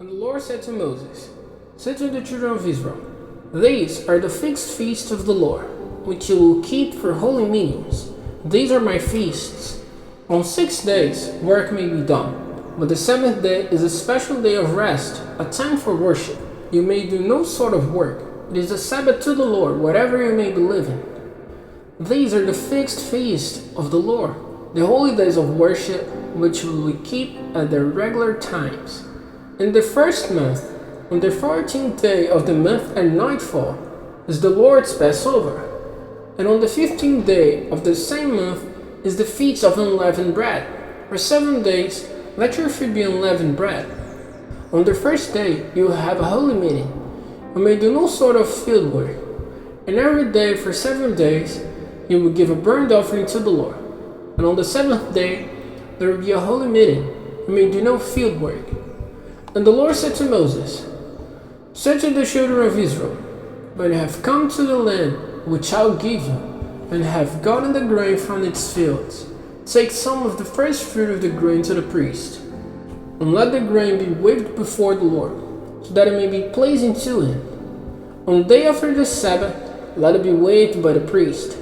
And the Lord said to Moses, Say to the children of Israel, These are the fixed feasts of the Lord, which you will keep for holy meetings. These are my feasts. On 6 days work may be done, but the seventh day is a special day of rest, a time for worship. You may do no sort of work. It is a Sabbath to the Lord, whatever you may be living. These are the fixed feasts of the Lord, the holy days of worship, which we will keep at their regular times. In the first month, on the 14th day of the month at nightfall, is the Lord's Passover. And on the 15th day of the same month is the feast of unleavened bread. For 7 days, let your food be unleavened bread. On the first day, you will have a holy meeting. You may do no sort of field work. And every day for 7 days, you will give a burnt offering to the Lord. And on the 7th day, there will be a holy meeting. You may do no field work. And the Lord said to Moses, Say to the children of Israel, When you have come to the land which I will give you, and have gotten the grain from its fields, take some of the first fruit of the grain to the priest, and let the grain be waved before the Lord, so that it may be pleasing to him. On the day after the Sabbath, let it be waved by the priest.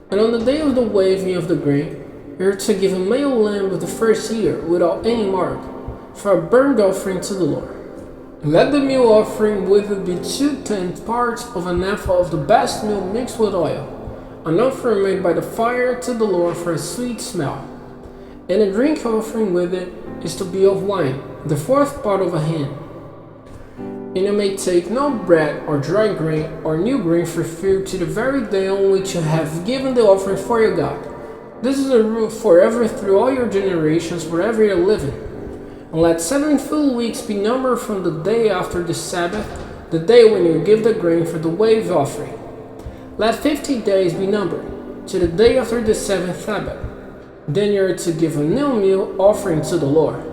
And on the day of the waving of the grain, you are to give a male lamb of the first year, without any mark, for a burnt offering to the Lord. And let the meal offering with it be 2/10 parts of an ephah of the best meal mixed with oil, an offering made by the fire to the Lord for a sweet smell. And a drink offering with it is to be of wine, the 4th part of a hin. And you may take no bread or dry grain or new grain for food to the very day on which you have given the offering for your God. This is a rule forever through all your generations, wherever you are living. And let 7 full weeks be numbered from the day after the Sabbath, the day when you give the grain for the wave offering. Let 50 days be numbered, to the day after the 7th Sabbath. Then you are to give a new meal offering to the Lord.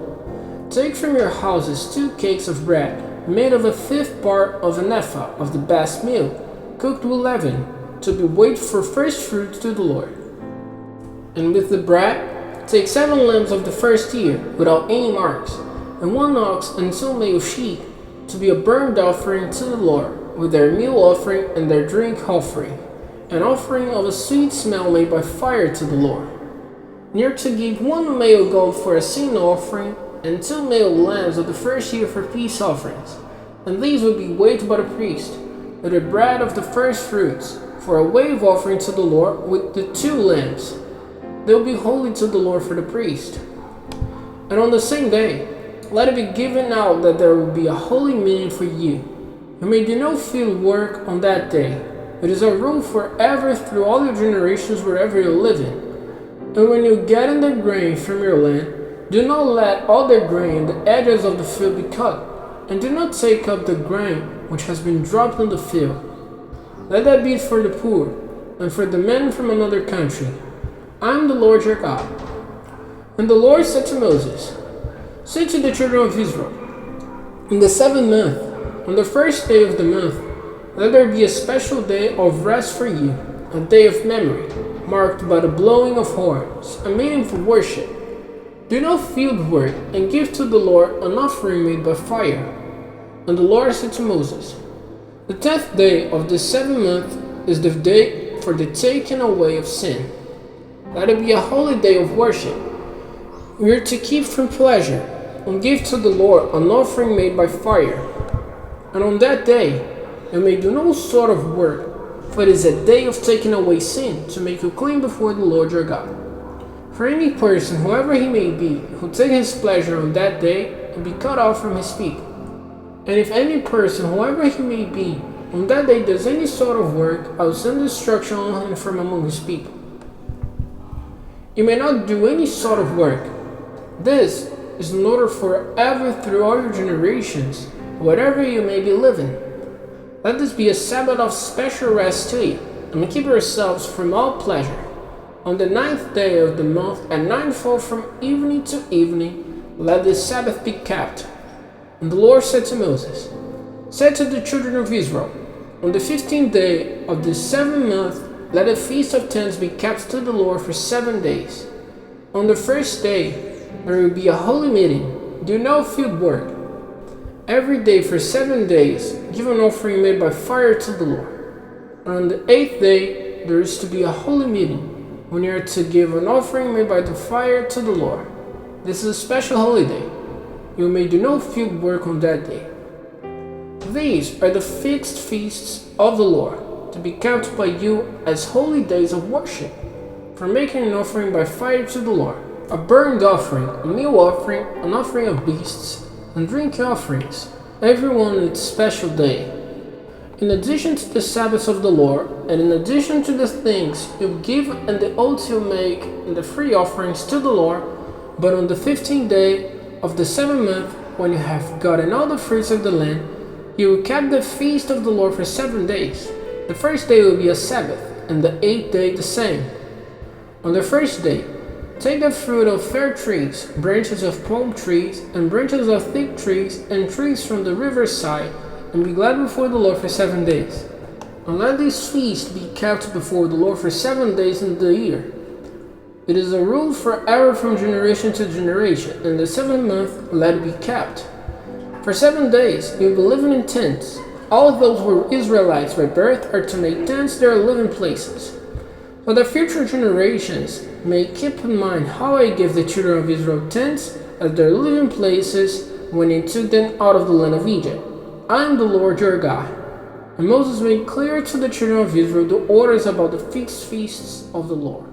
Take from your houses 2 cakes of bread, made of a 5th part of an ephah of the best meal, cooked with leaven, to be weighed for first fruits to the Lord. And with the bread, take 7 lambs of the first year, without any marks, and 1 ox and 2 male sheep, to be a burnt offering to the Lord, with their meal offering and their drink offering, an offering of a sweet smell made by fire to the Lord. And you are to give 1 male goat for a sin offering, and 2 male lambs of the first year for peace offerings. And these will be weighed by the priest, with the bread of the first fruits, for a wave offering to the Lord with the 2 lambs. They will be holy to the Lord for the priest. And on the same day, let it be given out that there will be a holy meeting for you. You may do no field work on that day. It is a rule forever through all your generations wherever you live in. And when you get in the grain from your land, do not let all the grain in the edges of the field be cut, and do not take up the grain which has been dropped in the field. Let that be for the poor, and for the men from another country. I am the Lord your God. And the Lord said to Moses, Say to the children of Israel, In the 7th month, on the first day of the month, let there be a special day of rest for you, a day of memory, marked by the blowing of horns, a meeting for worship. Do no field work, and give to the Lord an offering made by fire. And the Lord said to Moses, The 10th day of the 7th month is the day for the taking away of sin. Let it be a holy day of worship. You are to keep from pleasure, and give to the Lord an offering made by fire. And on that day, you may do no sort of work, for it is a day of taking away sin, to make you clean before the Lord your God. For any person, whoever he may be, who takes his pleasure on that day, will be cut off from his people. And if any person, whoever he may be, on that day does any sort of work, I will send destruction on him from among his people. You may not do any sort of work. This is in order forever through all your generations, wherever you may be living. Let this be a Sabbath of special rest to you, and keep yourselves from all pleasure. On the 9th day of the month at nightfall from evening to evening, let this Sabbath be kept. And the Lord said to Moses, Say to the children of Israel, On the 15th day of the 7th month, let a feast of tents be kept to the Lord for 7 days. On the first day, there will be a holy meeting. Do no field work. Every day for 7 days, give an offering made by fire to the Lord. On the 8th day, there is to be a holy meeting, when you are to give an offering made by the fire to the Lord. This is a special holy day. You may do no field work on that day. These are the fixed feasts of the Lord, to be counted by you as holy days of worship, for making an offering by fire to the Lord, a burnt offering, a meal offering, an offering of beasts, and drink offerings, every one on its special day. In addition to the Sabbaths of the Lord, and in addition to the things you give and the oaths you make and the free offerings to the Lord, but on the 15th day of the 7th month, when you have gotten all the fruits of the land, you will keep the feast of the Lord for 7 days. The first day will be a Sabbath, and the 8th day the same. On the first day, take the fruit of fair trees, branches of palm trees, and branches of thick trees, and trees from the riverside, and be glad before the Lord for 7 days. And let this feast be kept before the Lord for 7 days in the year. It is a rule forever from generation to generation, and the 7th month let it be kept. For 7 days you will be living in tents. All those who are Israelites by birth are to make tents their living places, so that future generations may keep in mind how I gave the children of Israel tents as their living places when I took them out of the land of Egypt. I am the Lord your God. And Moses made clear to the children of Israel the orders about the fixed feasts of the Lord.